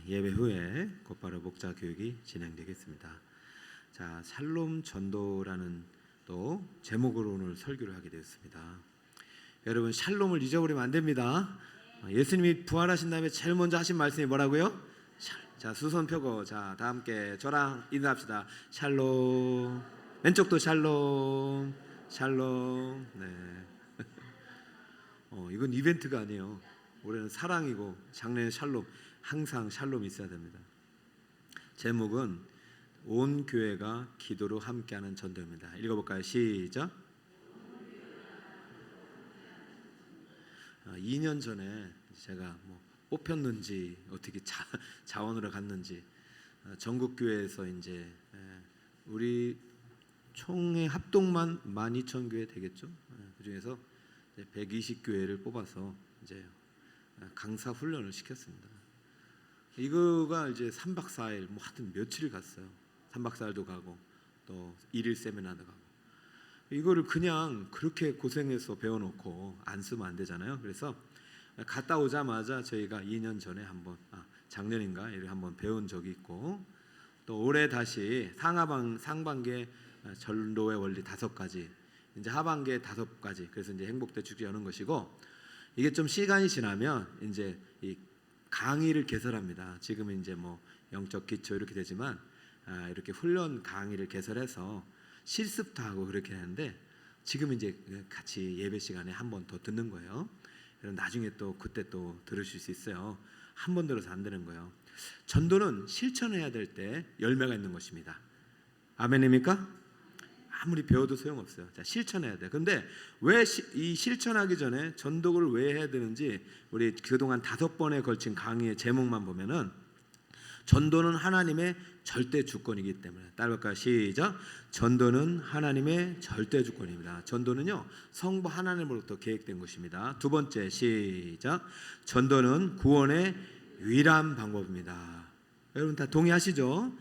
예배 후에 곧바로 목자 교육이 진행되겠습니다. 자, 샬롬 전도라는 또 제목으로 오늘 설교를 하게 되었습니다. 여러분, 샬롬을 잊어버리면 안 됩니다. 예수님이 부활하신 다음에 제일 먼저 하신 말씀이 뭐라고요? 자, 수선 펴고, 자, 다 함께 저랑 인사합시다. 샬롬. 왼쪽도 샬롬. 샬롬. 네. 이건 이벤트가 아니에요. 올해는 사랑이고 작년에 샬롬. 항상 샬롬이 있어야 됩니다. 제목은 온 교회가 기도로 함께하는 전도입니다. 읽어볼까요? 시작. 2년 전에 제가 뽑혔는지 어떻게 자원으로 갔는지 전국 교회에서 이제 우리 총회 합동만 12,000교회 되겠죠. 그 중에서 120교회를 뽑아서 이제 강사 훈련을 시켰습니다. 이거가 이제 3박 4일 하여튼 며칠 갔어요. 3박 4일도 가고 또 1일 세미나도 가고. 이거를 그냥 그렇게 고생해서 배워놓고 안 쓰면 안 되잖아요. 그래서 갔다 오자마자 저희가 2년 전에 작년인가 이렇게 한번 배운 적이 있고, 또 올해 다시 상반기에 전도의 원리 5가지, 이제 하반기에 5가지, 그래서 이제 행복대 축제 여는 것이고, 이게 좀 시간이 지나면 이제 이 강의를 개설합니다. 지금은 이제 영적 기초 이렇게 되지만 이렇게 훈련 강의를 개설해서 실습도 하고 그렇게 하는데, 지금 이제 같이 예배 시간에 한 번 더 듣는 거예요. 그럼 나중에 또 그때 또 들으실 수 있어요. 한 번 들어서 안 되는 거예요. 전도는 실천해야 될 때 열매가 있는 것입니다. 아멘입니까? 아무리 배워도 소용없어요. 자, 실천해야 돼. 근데 왜 이 실천하기 전에 전도를 왜 해야 되는지, 우리 그동안 5번에 걸친 강의의 제목만 보면은 전도는 하나님의 절대 주권이기 때문에. 따라볼까요? 시작. 전도는 하나님의 절대 주권입니다. 전도는요, 성부 하나님으로부터 계획된 것입니다. 두 번째, 시작. 전도는 구원의 유일한 방법입니다. 여러분 다 동의하시죠?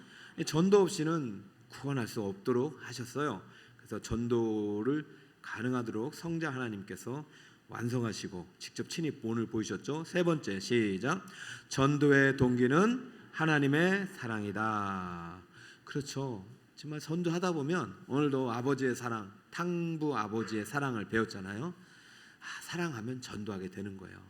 전도 없이는 구원할 수 없도록 하셨어요. 그래서 전도를 가능하도록 성자 하나님께서 완성하시고 직접 친히 본을 보이셨죠. 세 번째, 시작. 전도의 동기는 하나님의 사랑이다. 그렇죠. 정말 전도하다 보면 오늘도 아버지의 사랑, 탕부 아버지의 사랑을 배웠잖아요. 사랑하면 전도하게 되는 거예요.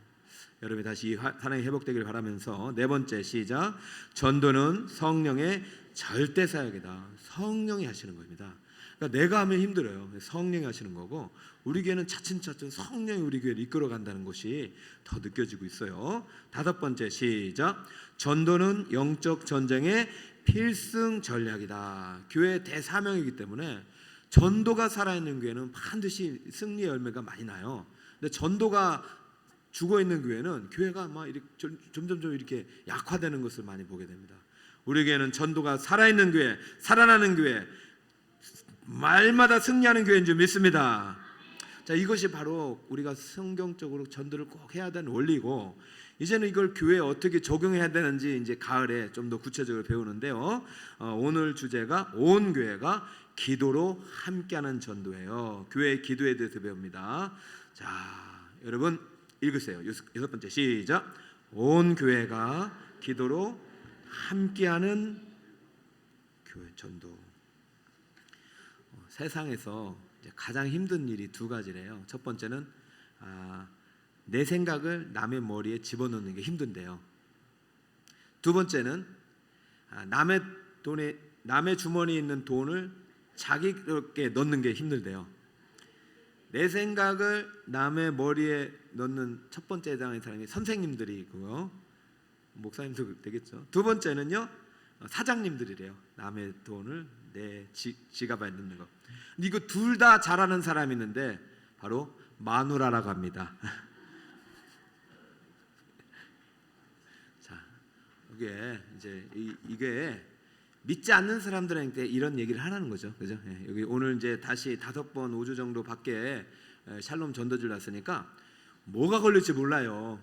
여러분이 다시 사랑이 회복되기를 바라면서 네 번째, 시작. 전도는 성령의 절대 사역이다. 성령이 하시는 겁니다. 그러니까 내가 하면 힘들어요. 성령이 하시는 거고, 우리 교회는 차츰차츰 성령이 우리 교회를 이끌어 간다는 것이 더 느껴지고 있어요. 5번째, 시작. 전도는 영적 전쟁의 필승 전략이다. 교회의 대사명이기 때문에 전도가 살아있는 교회는 반드시 승리의 열매가 많이 나요. 근데 전도가 죽어있는 교회는 교회가 이렇게 점점 이렇게 약화되는 것을 많이 보게 됩니다. 우리 교회는 전도가 살아있는 교회, 살아나는 교회, 말마다 승리하는 교회인 줄 믿습니다. 자, 이것이 바로 우리가 성경적으로 전도를 꼭 해야 되는 원리고, 이제는 이걸 교회에 어떻게 적용해야 되는지 이제 가을에 좀 더 구체적으로 배우는데요. 오늘 주제가 온 교회가 기도로 함께하는 전도예요. 교회의 기도에 대해서 배웁니다. 자, 여러분 읽으세요. 6번째, 시작. 온 교회가 기도로 함께하는 교회 전도. 세상에서 이제 가장 힘든 일이 2가지래요. 첫 번째는 내 생각을 남의 머리에 집어넣는 게 힘든데요. 두 번째는 남의 주머니에 있는 돈을 자기께 넣는 게 힘들대요. 내 생각을 남의 머리에 넣는 첫 번째 해당하는 사람이 선생님들이고요. 목사님도 되겠죠. 두 번째는요, 사장님들이래요. 남의 돈을 내 지갑에 넣는 거. 근데 이거 둘 다 잘하는 사람이 있는데 바로 마누라라고 합니다. 자, 이게 믿지 않는 사람들한테 이런 얘기를 하라는 거죠. 그죠? 여기 오늘 이제 다시 5번 5주 정도 밖에 샬롬 전도질 났으니까 뭐가 걸릴지 몰라요.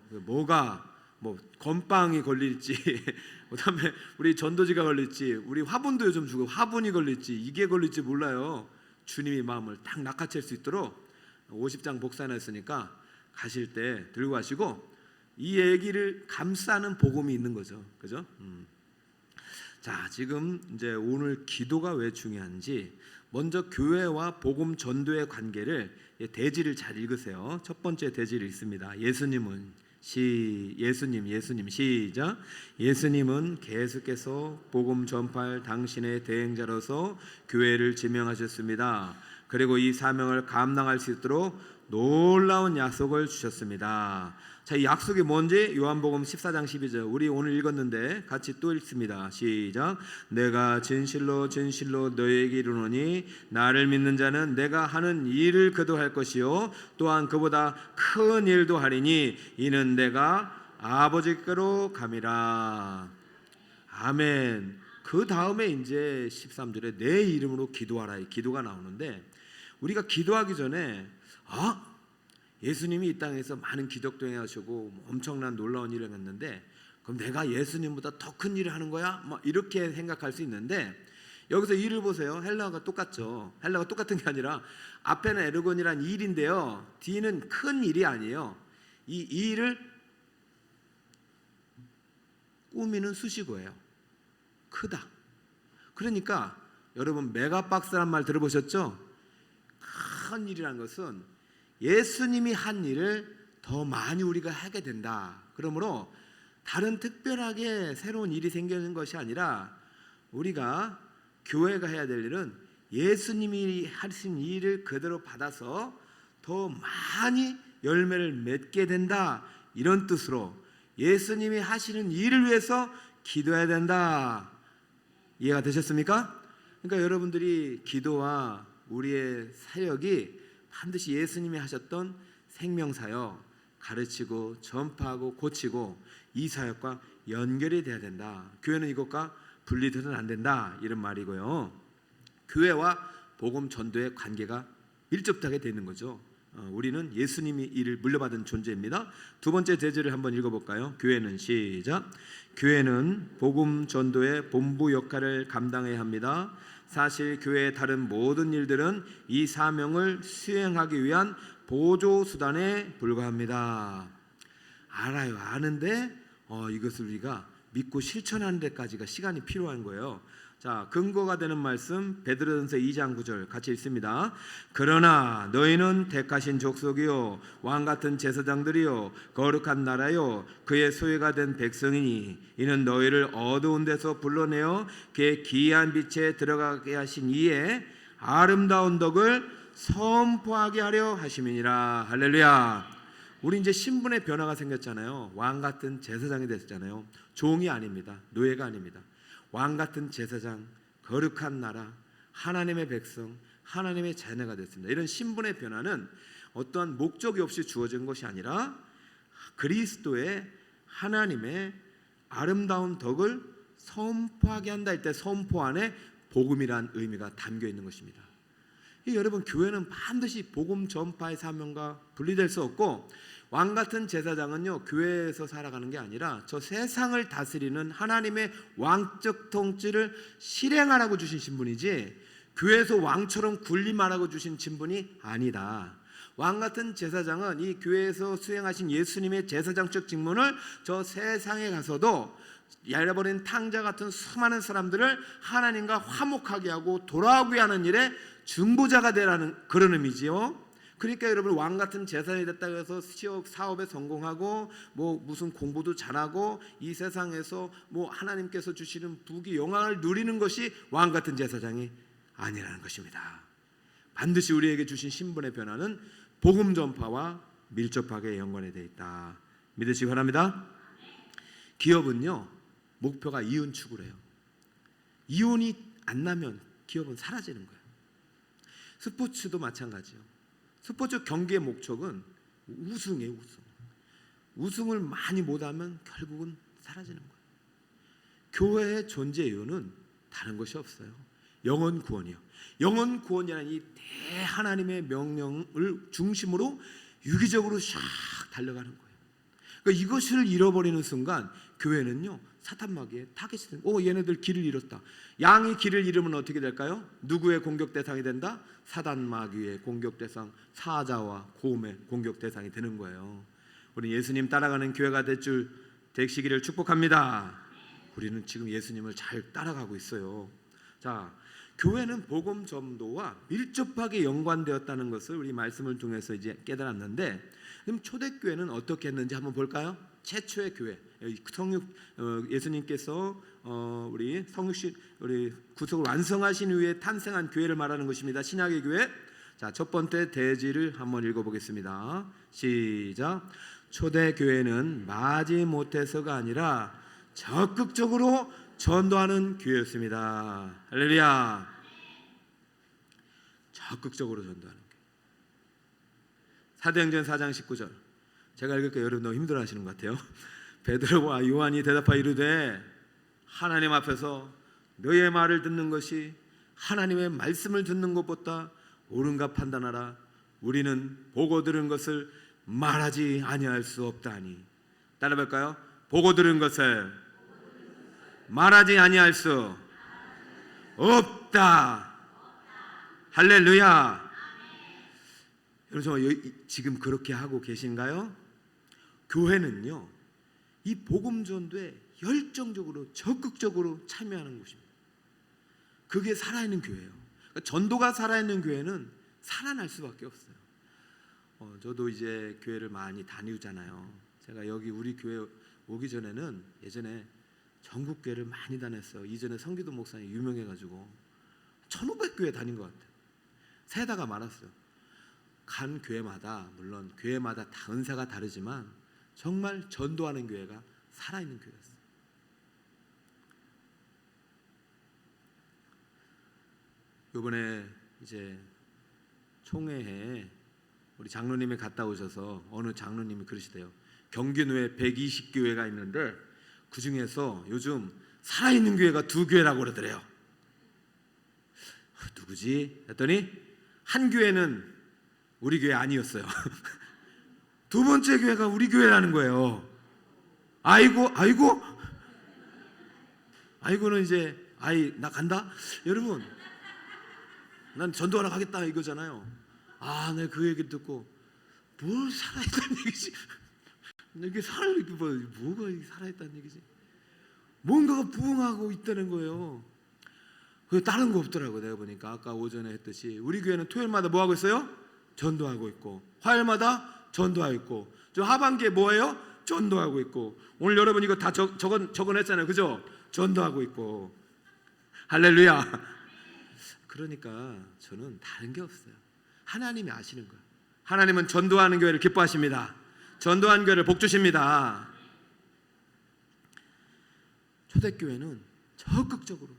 건빵이 걸릴지, 그다음에 우리 전도지가 걸릴지, 우리 화분도 요즘 주고 화분이 걸릴지, 이게 걸릴지 몰라요. 주님이 마음을 딱 낚아챌 수 있도록 50장 복사했으니까 가실 때 들고 가시고, 이 얘기를 감싸는 복음이 있는 거죠. 그죠? 자, 지금 이제 오늘 기도가 왜 중요한지 먼저 교회와 복음 전도의 관계를 대지를 잘 읽으세요. 첫 번째 대지를 읽습니다. 예수님 시작. 예수님은 계속해서 복음 전파할 당신의 대행자로서 교회를 지명하셨습니다. 그리고 이 사명을 감당할 수 있도록 놀라운 약속을 주셨습니다. 자, 이 약속이 뭔지 요한복음 14장 12절 우리 오늘 읽었는데 같이 또 읽습니다. 시작. 내가 진실로 진실로 너희에게 이르노니 나를 믿는 자는 내가 하는 일을 그도 할 것이요 또한 그보다 큰 일도 하리니 이는 내가 아버지께로 감이라. 아멘. 그 다음에 이제 13절에 내 이름으로 기도하라, 이 기도가 나오는데 우리가 기도하기 전에 예수님이 이 땅에서 많은 기적도 행하시고 엄청난 놀라운 일을 했는데 그럼 내가 예수님보다 더 큰 일을 하는 거야? 뭐 이렇게 생각할 수 있는데 여기서 일을 보세요. 헬라어가 똑같죠. 헬라어가 똑같은 게 아니라 앞에는 에르곤이란 일인데요, 뒤는 큰 일이 아니에요. 이 일을 꾸미는 수식어예요. 크다. 그러니까 여러분 메가박스란 말 들어보셨죠? 큰 일이라는 것은 예수님이 한 일을 더 많이 우리가 하게 된다. 그러므로 다른 특별하게 새로운 일이 생기는 것이 아니라 우리가 교회가 해야 될 일은 예수님이 하신 일을 그대로 받아서 더 많이 열매를 맺게 된다, 이런 뜻으로 예수님이 하시는 일을 위해서 기도해야 된다. 이해가 되셨습니까? 그러니까 여러분들이 기도와 우리의 사역이 반드시 예수님이 하셨던 생명사역, 가르치고 전파하고 고치고 이 사역과 연결이 돼야 된다. 교회는 이것과 분리되서는 안 된다, 이런 말이고요. 교회와 복음 전도의 관계가 밀접하게 되는 거죠. 우리는 예수님이 이를 물려받은 존재입니다. 두 번째 대제를 한번 읽어볼까요? 교회는 시작. 교회는 복음 전도의 본부 역할을 감당해야 합니다. 사실 교회의 다른 모든 일들은 이 사명을 수행하기 위한 보조 수단에 불과합니다. 알아요. 아는데 이것을 우리가 믿고 실천하는 데까지가 시간이 필요한 거예요. 자, 근거가 되는 말씀 베드로전서 2장 9절 같이 읽습니다. 그러나 너희는 택하신 족속이요 왕같은 제사장들이요 거룩한 나라요 그의 소유가 된 백성이니 이는 너희를 어두운 데서 불러내어 그의 기이한 빛에 들어가게 하신 이의 아름다운 덕을 선포하게 하려 하심이니라. 할렐루야. 우리 이제 신분의 변화가 생겼잖아요. 왕같은 제사장이 됐잖아요. 종이 아닙니다. 노예가 아닙니다. 왕같은 제사장, 거룩한 나라, 하나님의 백성, 하나님의 자녀가 됐습니다. 이런 신분의 변화는 어떠한 목적이 없이 주어진 것이 아니라 그리스도의 하나님의 아름다운 덕을 선포하게 한다 할 때 선포 안에 복음이란 의미가 담겨 있는 것입니다. 여러분, 교회는 반드시 복음 전파의 사명과 분리될 수 없고 왕같은 제사장은요 교회에서 살아가는 게 아니라 저 세상을 다스리는 하나님의 왕적 통치를 실행하라고 주신 신분이지 교회에서 왕처럼 군림하라고 주신 신분이 아니다. 왕같은 제사장은 이 교회에서 수행하신 예수님의 제사장적 직분을 저 세상에 가서도 잃어버린 탕자 같은 수많은 사람들을 하나님과 화목하게 하고 돌아오게 하는 일에 중보자가 되라는 그런 의미지요. 그러니까 여러분, 왕같은 제사장이 됐다고 해서 취업 사업에 성공하고 뭐 무슨 공부도 잘하고 이 세상에서 뭐 하나님께서 주시는 부귀 영광을 누리는 것이 왕같은 제사장이 아니라는 것입니다. 반드시 우리에게 주신 신분의 변화는 복음 전파와 밀접하게 연관이 되어 있다. 믿으시기 바랍니다. 기업은요 목표가 이윤 추구래요. 이윤이 안 나면 기업은 사라지는 거예요. 스포츠도 마찬가지요. 스포츠 경기의 목적은 우승이에요. 우승을 많이 못하면 결국은 사라지는 거예요. 교회의 존재 이유는 다른 것이 없어요. 영혼 구원이요. 영혼 구원이라는 이 대하나님의 명령을 중심으로 유기적으로 샥 달려가는 거예요. 그러니까 이것을 잃어버리는 순간 교회는요 사탄마귀의 타겟이 됩니다. 얘네들 길을 잃었다. 양이 길을 잃으면 어떻게 될까요? 누구의 공격 대상이 된다? 사단마귀의 공격 대상, 사자와 곰의 공격 대상이 되는 거예요. 우리 예수님 따라가는 교회가 되시기를 축복합니다. 우리는 지금 예수님을 잘 따라가고 있어요. 자, 교회는 복음 전도와 밀접하게 연관되었다는 것을 우리 말씀을 통해서 이제 깨달았는데, 그럼 초대교회는 어떻게 했는지 한번 볼까요? 최초의 교회, 예수님께서 우리 구속을 완성하신 후에 탄생한 교회를 말하는 것입니다. 신약의 교회. 자, 첫 번째 대지를 한번 읽어보겠습니다. 시작. 초대교회는 마지못해서가 아니라 적극적으로 전도하는 교회였습니다. 할렐루야. 적극적으로 전도하는 교회. 사도행전 4장 19절 제가 읽을게요. 여러분 너무 힘들어하시는 것 같아요. 베드로와 요한이 대답하여 이르되 하나님 앞에서 너의 말을 듣는 것이 하나님의 말씀을 듣는 것보다 옳은가 판단하라. 우리는 보고 들은 것을 말하지 아니할 수 없다니. 따라볼까요? 보고 들은 것을 말하지 아니할 수 없다. 할렐루야. 여러분 지금 그렇게 하고 계신가요? 교회는요, 이 복음 전도에 열정적으로 적극적으로 참여하는 곳입니다. 그게 살아있는 교회예요. 그러니까 전도가 살아있는 교회는 살아날 수밖에 없어요. 저도 이제 교회를 많이 다니잖아요. 제가 여기 우리 교회 오기 전에는 예전에 전국 교회를 많이 다녔어요. 이전에 성기도 목사님 유명해가지고 1500교회 다닌 것 같아요. 세다가 말았어요. 간 교회마다, 물론 교회마다 다 은사가 다르지만 정말 전도하는 교회가 살아있는 교회였어요. 이번에 이제 총회에 우리 장로님이 갔다 오셔서 어느 장로님이 그러시대요. 경기도에 120교회가 있는데 그 중에서 요즘 살아있는 교회가 2교회라고 그러더래요. 누구지? 했더니 한 교회는 우리 교회 아니었어요. 두 번째 교회가 우리 교회라는 거예요. 아이고는 이제 나 간다. 여러분, 난 전도하러 가겠다 이거잖아요. 내가 그 얘기 듣고 뭘 살아있다는 얘기지? 이게 뭐가 살아있다는 얘기지? 뭔가가 부흥하고 있다는 거예요. 다른 거 없더라고요. 내가 보니까 아까 오전에 했듯이 우리 교회는 토요일마다 뭐 하고 있어요? 전도하고 있고, 화요일마다 전도하고 있고, 저 하반기에 뭐예요? 전도하고 있고, 오늘 여러분 이거 다 적어냈잖아요. 그죠? 전도하고 있고. 할렐루야. 그러니까 저는 다른 게 없어요. 하나님이 아시는 거예요. 하나님은 전도하는 교회를 기뻐하십니다. 전도하는 교회를 복 주십니다. 초대교회는 적극적으로,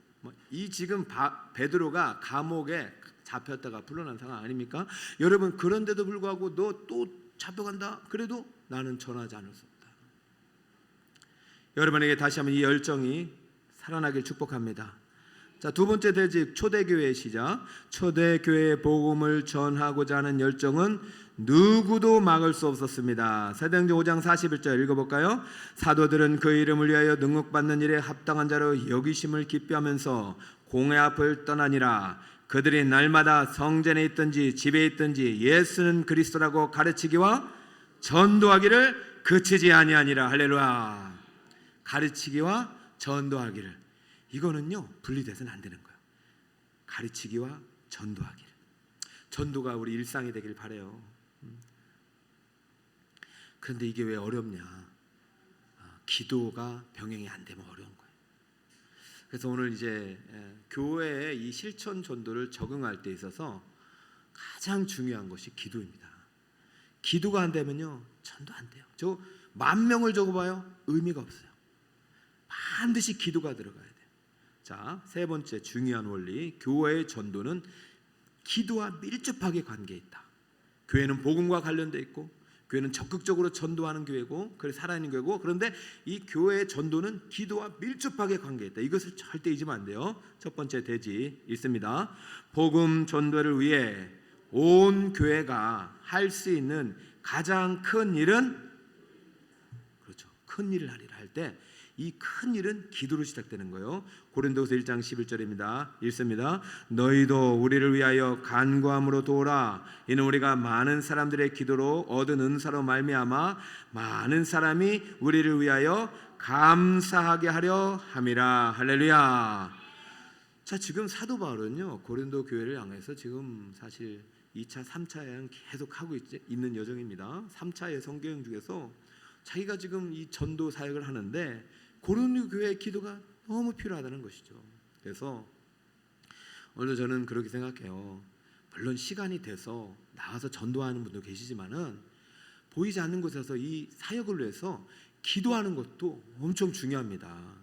이 지금 베드로가 감옥에 잡혔다가 풀려난 상황 아닙니까? 여러분, 그런데도 불구하고 너 또 잡혀간다? 그래도 나는 전하지 않을 수 없다. 여러분에게 다시 한번 이 열정이 살아나길 축복합니다. 자, 두 번째 대지, 초대교회의 시작. 초대교회의 복음을 전하고자 하는 열정은 누구도 막을 수 없었습니다. 사도행전 5장 41절 읽어볼까요? 사도들은 그 이름을 위하여 능력받는 일에 합당한 자로 여기심을 기뻐하면서 공회 앞을 떠나니라. 그들이 날마다 성전에 있든지 집에 있든지 예수는 그리스도라고 가르치기와 전도하기를 그치지 아니하니라. 할렐루야. 가르치기와 전도하기를, 이거는요 분리돼서는 안 되는 거예요. 가르치기와 전도하기를. 전도가 우리 일상이 되길 바라요. 그런데 이게 왜 어렵냐? 기도가 병행이 안 되면 어려운 거예요. 그래서 오늘 이제 교회의 이 실천 전도를 적응할 때 있어서 가장 중요한 것이 기도입니다. 기도가 안 되면요 전도 안 돼요. 저 10,000명을 적어봐요, 의미가 없어요. 반드시 기도가 들어가야 돼요. 자, 세 번째 중요한 원리, 교회의 전도는 기도와 밀접하게 관계에 있다. 교회는 복음과 관련돼 있고, 교회는 적극적으로 전도하는 교회고, 그래 살아있는 교회고, 그런데 이 교회의 전도는 기도와 밀접하게 관계에 있다. 이것을 절대 잊으면 안 돼요. 첫 번째 대지 있습니다. 복음 전도를 위해 온 교회가 할 수 있는 가장 큰 일은, 그렇죠, 큰 일을 하리라 할 때 이 큰 일은 기도로 시작되는 거예요. 고린도서 1장 11절입니다. 읽습니다. 너희도 우리를 위하여 간구함으로 도우라. 이는 우리가 많은 사람들의 기도로 얻은 은사로 말미암아 많은 사람이 우리를 위하여 감사하게 하려 함이라. 할렐루야. 자, 지금 사도 바울은요 고린도 교회를 향해서 지금 사실 2차, 3차 여행 계속 하고 있는 여정입니다. 3차의 성경 중에서 자기가 지금 이 전도 사역을 하는데 고린도 교회의 기도가 너무 필요하다는 것이죠. 그래서 오늘도 저는 그렇게 생각해요. 물론 시간이 돼서 나가서 전도하는 분도 계시지만은 보이지 않는 곳에서 이 사역을 위해서 기도하는 것도 엄청 중요합니다.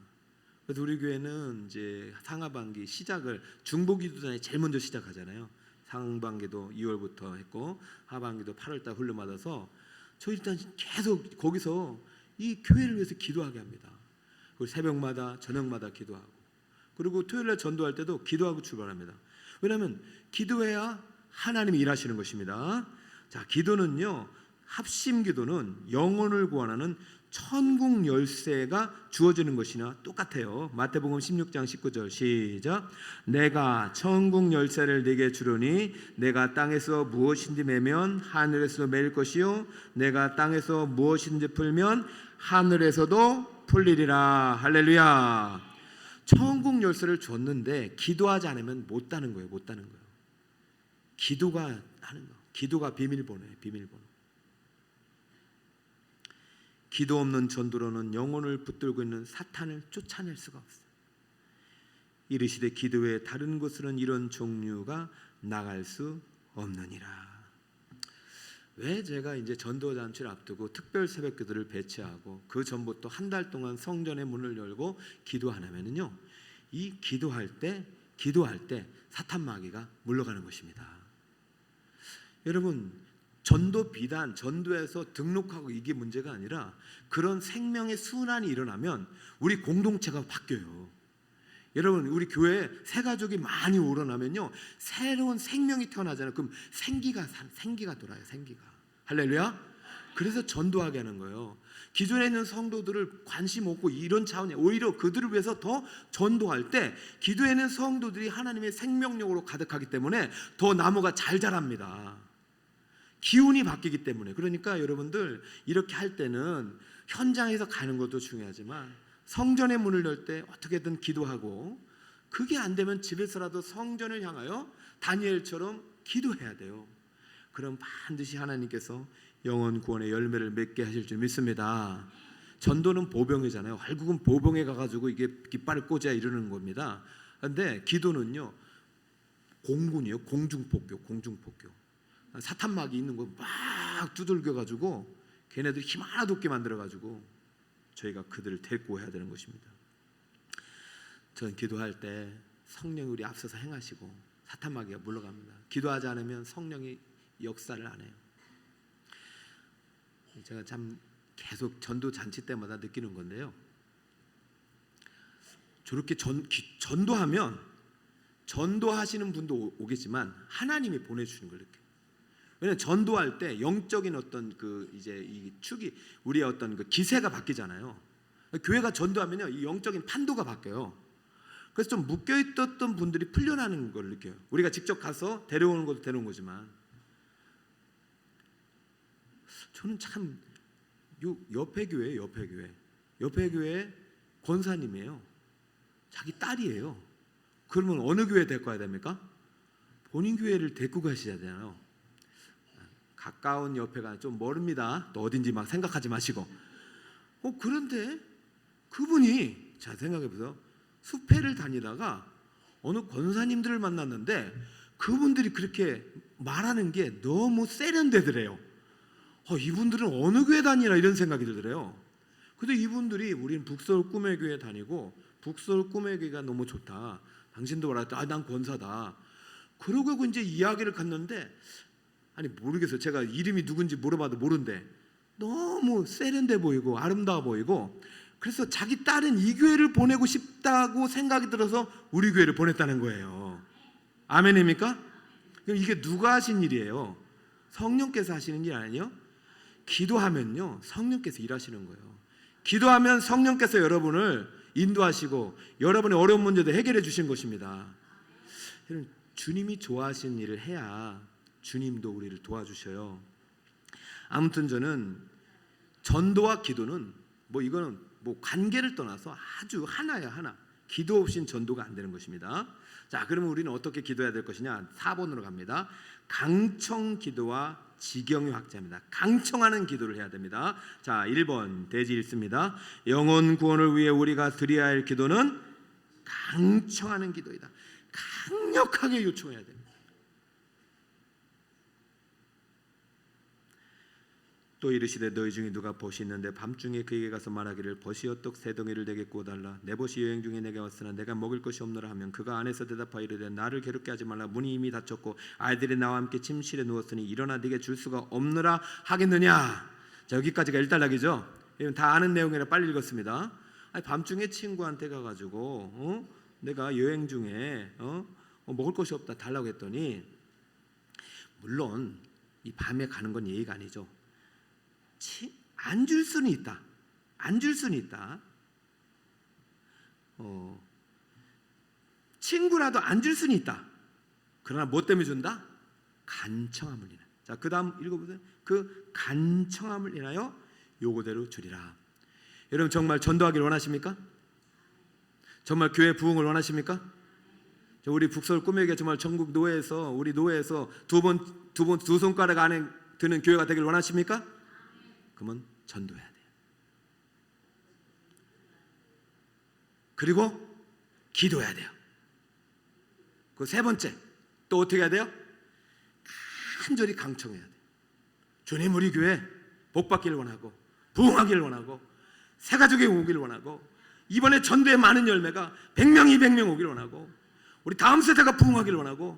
그래서 우리 교회는 이제 상하반기 시작을 중보기도단에 제일 먼저 시작하잖아요. 상반기도 2월부터 했고 하반기도 8월달 훈련받아서 저 일단 계속 거기서 이 교회를 위해서 기도하게 합니다. 그리고 새벽마다 저녁마다 기도하고 그리고 토요일날 전도할 때도 기도하고 출발합니다. 왜냐하면 기도해야 하나님이 일하시는 것입니다. 자, 기도는요 합심기도는 영혼을 구원하는 천국 열쇠가 주어지는 것이나 똑같아요. 마태복음 16장 19절 시작. 내가 천국 열쇠를 네게 주려니 내가 땅에서 무엇인지 매면 하늘에서도 매일 것이요 내가 땅에서 무엇인지 풀면 하늘에서도 풀리리라. 할렐루야. 천국 열쇠를 줬는데 기도하지 않으면 못 따는 거예요. 못 따는 거예요. 기도가 하는 거. 기도가 비밀번호예요. 비밀번호. 기도 없는 전도로는 영혼을 붙들고 있는 사탄을 쫓아낼 수가 없어요. 이르시되 기도 외에 다른 곳으로는 이런 종류가 나갈 수 없느니라. 왜 제가 이제 전도 잔치를 앞두고 특별 새벽 기도를 배치하고 그 전부터 한 달 동안 성전의 문을 열고 기도하냐면요, 이 기도할 때 사탄 마귀가 물러가는 것입니다. 여러분, 전도 비단, 전도에서 등록하고 이게 문제가 아니라 그런 생명의 순환이 일어나면 우리 공동체가 바뀌어요. 여러분, 우리 교회에 새 가족이 많이 우러나면요 새로운 생명이 태어나잖아요. 그럼 생기가 돌아요. 생기가. 할렐루야. 그래서 전도하게 하는 거예요. 기존에 있는 성도들을 관심 없고 이런 차원에 오히려 그들을 위해서 더 전도할 때 기도에 있는 성도들이 하나님의 생명력으로 가득하기 때문에 더 나무가 잘 자랍니다. 기운이 바뀌기 때문에. 그러니까 여러분들 이렇게 할 때는 현장에서 가는 것도 중요하지만 성전의 문을 열 때 어떻게든 기도하고 그게 안 되면 집에서라도 성전을 향하여 다니엘처럼 기도해야 돼요. 그럼 반드시 하나님께서 영혼 구원의 열매를 맺게 하실 줄 믿습니다. 전도는 보병이잖아요. 결국은 보병에 가가지고 이게 깃발을 꽂아야 이러는 겁니다. 그런데 기도는요 공군이에요. 공중폭격. 사탄 마귀 있는 거 막 두들겨가지고 걔네들 힘 하나도 없게 만들어가지고 저희가 그들을 데리고 해야 되는 것입니다. 저는 기도할 때 성령이 우리 앞서서 행하시고 사탄 마귀가 물러갑니다. 기도하지 않으면 성령이 역사를 안 해요. 제가 참 계속 전도 잔치 때마다 느끼는 건데요, 저렇게 전도하면 전도하시는 분도 오겠지만 하나님이 보내주시는 걸 느껴요. 왜냐하면 전도할 때 영적인 어떤 그 이제 이 축이 우리의 어떤 그 기세가 바뀌잖아요. 교회가 전도하면요 이 영적인 판도가 바뀌어요. 그래서 좀 묶여 있었던 분들이 풀려나는 걸 느껴요. 우리가 직접 가서 데려오는 것도 데려온 거지만 저는 참 옆에 교회 권사님이에요. 자기 딸이에요. 그러면 어느 교회 데리고 가야 됩니까? 본인 교회를 데리고 가셔야 되잖아요. 가까운 옆에가 좀 멀습니다. 또 어딘지 막 생각하지 마시고. 그런데 그분이 자 생각해보세요. 숲회를 다니다가 어느 권사님들을 만났는데 그분들이 그렇게 말하는 게 너무 세련되더래요. 이분들은 어느 교회 다니나 이런 생각이 들더래요. 근데 이분들이 우리는 북서울 꿈의 교회 다니고 북서울 꿈의 교회가 너무 좋다. 당신도 말할 난 권사다. 그러고 이제 이야기를 갔는데 아니 모르겠어요. 제가 이름이 누군지 물어봐도 모른대. 너무 세련돼 보이고 아름다워 보이고 그래서 자기 딸은 이 교회를 보내고 싶다고 생각이 들어서 우리 교회를 보냈다는 거예요. 아멘입니까? 이게 누가 하신 일이에요? 성령께서 하시는 일 아니에요? 기도하면요 성령께서 일하시는 거예요. 기도하면 성령께서 여러분을 인도하시고 여러분의 어려운 문제도 해결해 주신 것입니다. 주님이 좋아하시는 일을 해야 주님도 우리를 도와주셔요. 아무튼 저는 전도와 기도는 이거는 관계를 떠나서 아주 하나야, 하나. 기도 없인 전도가 안 되는 것입니다. 자, 그러면 우리는 어떻게 기도해야 될 것이냐? 4번으로 갑니다. 강청 기도와 지경의 확장입니다. 강청하는 기도를 해야 됩니다. 자, 1번 대지 읽습니다. 영혼 구원을 위해 우리가 드려야 할 기도는 강청하는 기도이다. 강력하게 요청해야 됩니다. 또 이르시되 너희 중에 누가 벗이 있는데 밤중에 그에게 가서 말하기를 벗이여 떡 세 덩이를 내게 구워달라. 내 벗이 여행 중에 내게 왔으나 내가 먹을 것이 없노라 하면 그가 안에서 대답하여 이르되 나를 괴롭게 하지 말라. 문이 이미 닫혔고 아이들이 나와 함께 침실에 누웠으니 일어나 네게 줄 수가 없노라 하겠느냐. 자, 여기까지가 일단락이죠. 다 아는 내용이라 빨리 읽었습니다. 밤중에 친구한테 가가지고 내가 여행 중에 먹을 것이 없다 달라고 했더니, 물론 이 밤에 가는 건 예의가 아니죠. 안 줄 수는 있다. 안 줄 수는 있다. 친구라도 안 줄 수는 있다. 그러나 뭐 때문에 준다? 간청함을 인하여. 자, 그 다음 읽어보세요. 그 간청함을 인하여 요구대로 주리라. 여러분 정말 전도하기를 원하십니까? 정말 교회 부흥을 원하십니까? 우리 북서울 꿈에게 정말 전국 노회에서, 우리 노회에서 두 손가락 안에 드는 교회가 되길 원하십니까? 그러면 전도해야 돼요. 그리고 기도해야 돼요. 그 세 번째 또 어떻게 해야 돼요? 간절히 강청해야 돼요. 주님, 우리 교회 복받기를 원하고 부흥하기를 원하고 새 가족이 오기를 원하고 이번에 전도에 많은 열매가 100명 200명 오기를 원하고 우리 다음 세대가 부흥하기를 원하고,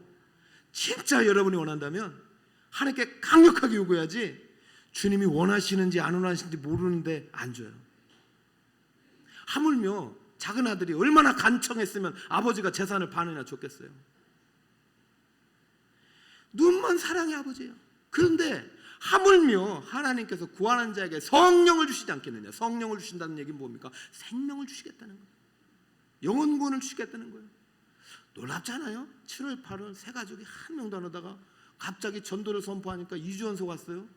진짜 여러분이 원한다면 하나님께 강력하게 요구해야지 주님이 원하시는지 안 원하시는지 모르는데 안 줘요. 하물며 작은 아들이 얼마나 간청했으면 아버지가 재산을 반이나 줬겠어요. 눈먼 사랑의 아버지예요. 그런데 하물며 하나님께서 구하는 자에게 성령을 주시지 않겠느냐. 성령을 주신다는 얘기는 뭡니까? 생명을 주시겠다는 거예요. 영혼 구원을 주시겠다는 거예요. 놀랍잖아요. 7월 8월 세 가족이 한 명도 안 오다가 갑자기 전도를 선포하니까 2주 연속 왔어요.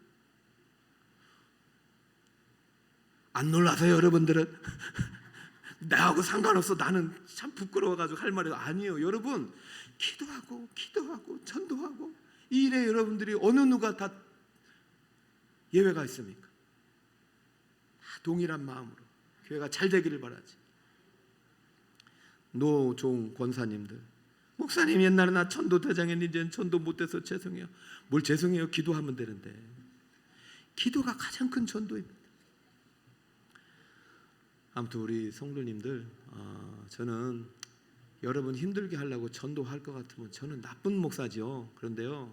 안 놀라서요, 여러분들은? 나하고 상관없어. 나는 참 부끄러워가지고 할 말이 아니에요. 여러분, 기도하고 전도하고 이 일에 여러분들이 어느 누가 다 예외가 있습니까? 다 동일한 마음으로 교회가 잘 되기를 바라지. 노종 권사님들, 목사님 옛날에 나 전도 대장했는데 이제는 전도 못돼서 죄송해요. 뭘 죄송해요? 기도하면 되는데. 기도가 가장 큰 전도입니다. 아무튼 우리 성도님들, 저는 여러분 힘들게 하려고 전도할 것 같으면 저는 나쁜 목사죠. 그런데요,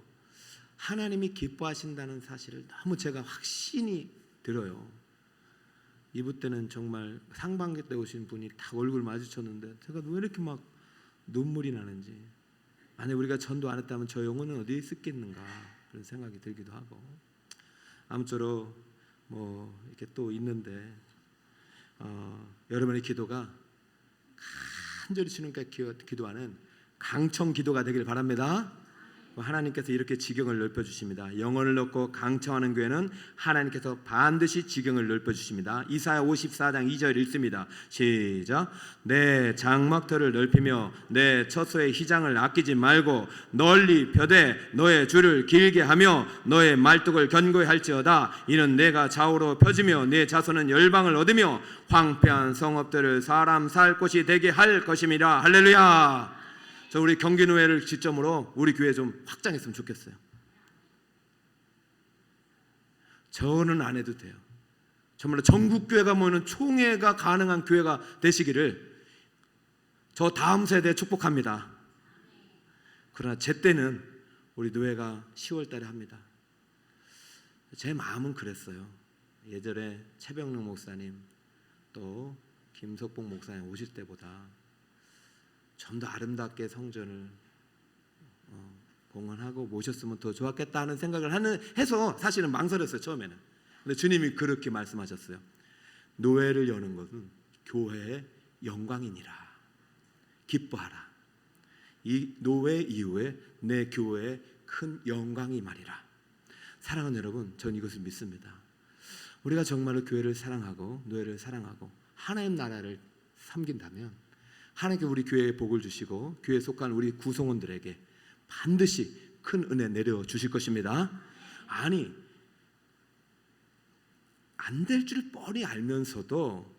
하나님이 기뻐하신다는 사실을 너무 제가 확신이 들어요. 이브 때는 정말 상반기 때 오신 분이 딱 얼굴 마주쳤는데 제가 왜 이렇게 막 눈물이 나는지, 만약 우리가 전도 안 했다면 저 영혼은 어디에 있었겠는가 그런 생각이 들기도 하고, 아무쪼록 이렇게 또 있는데 여러분의 기도가 간절히 주님께 기도하는 강청 기도가 되길 바랍니다. 하나님께서 이렇게 지경을 넓혀주십니다. 영혼을 넣고 강청하는 교회는 하나님께서 반드시 지경을 넓혀주십니다. 이사야 54장 2절 읽습니다. 시작. 내 장막터를 넓히며 내 처소의 희장을 아끼지 말고 널리 펴되 너의 줄을 길게 하며 너의 말뚝을 견고히 할지어다. 이는 내가 좌우로 펴지며 내 자손은 열방을 얻으며 황폐한 성읍들을 사람 살 곳이 되게 할 것임이라. 할렐루야. 우리 경기노회를 지점으로 우리 교회 좀 확장했으면 좋겠어요. 저는 안 해도 돼요. 정말로 전국교회가 모이는 총회가 가능한 교회가 되시기를 저 다음 세대에 축복합니다. 그러나 제 때는 우리 노회가 10월 달에 합니다. 제 마음은 그랬어요. 예전에 최병릉 목사님 또 김석봉 목사님 오실 때보다 좀 더 아름답게 성전을 봉헌하고 모셨으면 더 좋았겠다 하는 생각을 해서 사실은 망설였어요, 처음에는. 근데 주님이 그렇게 말씀하셨어요. 노회를 여는 것은 교회의 영광이니라. 기뻐하라. 이 노회 이후에 내 교회의 큰 영광이 말이라. 사랑하는 여러분, 전 이것을 믿습니다. 우리가 정말로 교회를 사랑하고 노회를 사랑하고 하나님 나라를 섬긴다면 하나님께 우리 교회에 복을 주시고 교회에 속한 우리 구성원들에게 반드시 큰 은혜 내려주실 것입니다. 아니, 안 될 줄 뻔히 알면서도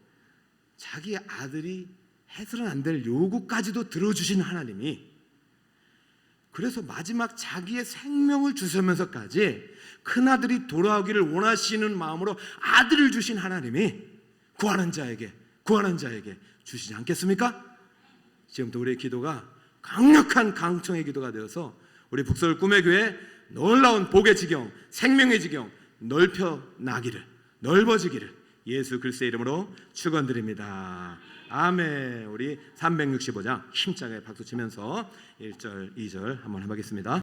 자기 아들이 해서는 안 될 요구까지도 들어주신 하나님이, 그래서 마지막 자기의 생명을 주시면서까지 큰아들이 돌아오기를 원하시는 마음으로 아들을 주신 하나님이 구하는 자에게 주시지 않겠습니까? 지금부터 우리의 기도가 강력한 강청의 기도가 되어서 우리 북서울 꿈의 교회 놀라운 복의 지경, 생명의 지경 넓어지기를 예수 그리스도의 이름으로 축원드립니다. 아멘. 우리 365장 힘차게 박수 치면서 1절, 2절 한번 해보겠습니다.